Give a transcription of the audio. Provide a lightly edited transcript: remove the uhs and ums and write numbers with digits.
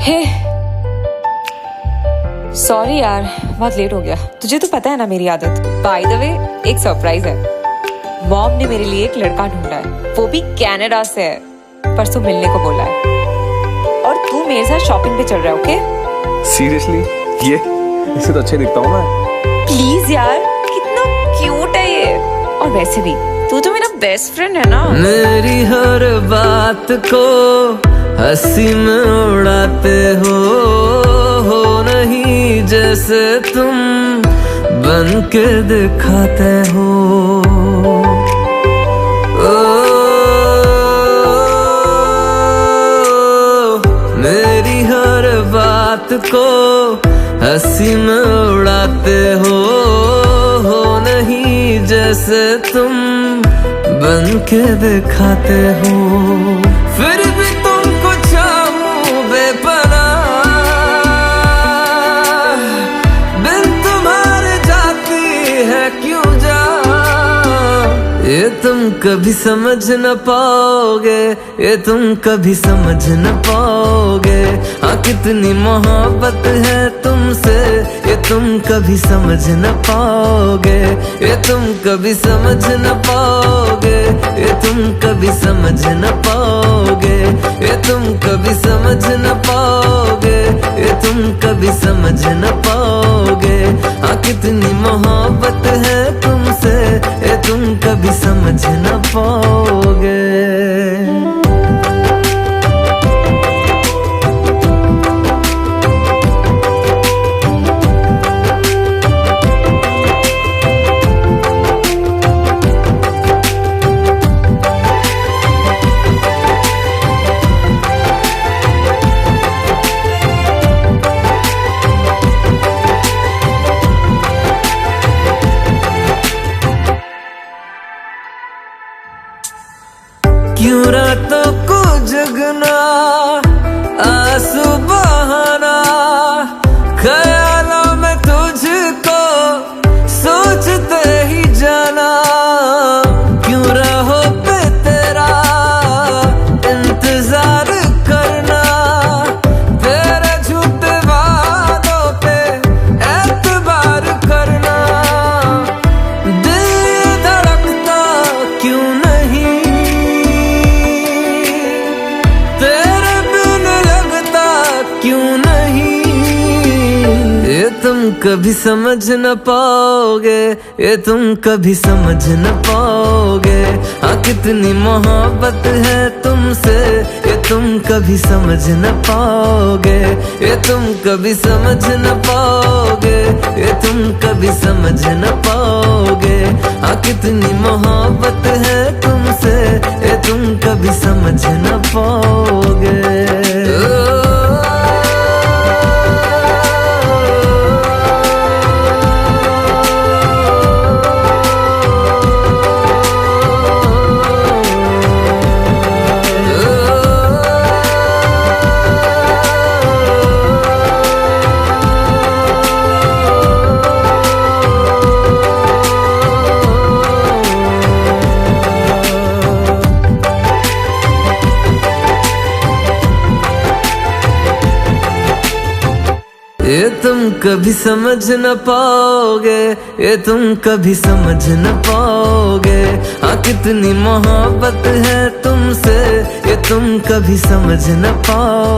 हे sorry यार, बहुत late हो गया। तुझे तो पता है ना मेरी आदत। बाय द वे, एक सरप्राइज है। मॉम ने मेरे लिए एक लड़का ढूंढा है, वो भी कनाडा से है। परसों मिलने को बोला है और तू मेरे साथ शॉपिंग पे चल रहा है। ओके? सीरियसली? ये इसे तो अच्छे दिखता हूँ मैं। प्लीज यार, कितना क्यूट है ये। और वैसे भी तू तो मेरा बेस्ट फ्रेंड है ना। मेरी हर बात को हंसी में उड़ाते हो नहीं जैसे तुम बन के दिखाते हो। मेरी हर बात को हंसी में उड़ाते हो नहीं जैसे तुम बन के दिखाते हो। फिर भी तुमको चाहूं बेपनाह, बिन तुम्हारे जाती है क्यों जा। ये तुम कभी समझ न पाओगे, ये तुम कभी समझ न पाओगे। हाँ कितनी मोहब्बत है तुमसे, ये तुम कभी समझ न पाओगे। ये तुम कभी समझ न पाओगे, ये तुम कभी समझ न पाओगे। ये तुम कभी समझ न पाओगे, ये तुम कभी समझ न पाओगे। हाँ कितनी मोहब्बत है तुमसे, ये तुम कभी समझ न पाओगे। क्यों रातों को जगना, आंसू बहाना, ख्यालों में तुझको सोचते ही जाना। क्यों राहों पे तेरा इंतजार करना, तेरे झूठे वादों पे एतबार करना। दिल ये धड़कता क्यों नहीं, तेरे बिन लगता क्यों नहीं। ये तुम कभी समझ न पाओगे, ये तुम कभी समझ न पाओगे। हाँ कितनी मोहब्बत है तुमसे, ये तुम कभी समझ न पाओगे। ये तुम कभी समझ न पाओगे, ये तुम कभी समझ न पाओगे। हाँ कितनी मोहब्बत है तुमसे, ये तुम कभी समझ न पाओगे। ये तुम कभी समझ न पाओगे, ये तुम कभी समझ न पाओगे। हाँ कितनी मोहब्बत है तुमसे, ये तुम कभी समझ न पाओगे।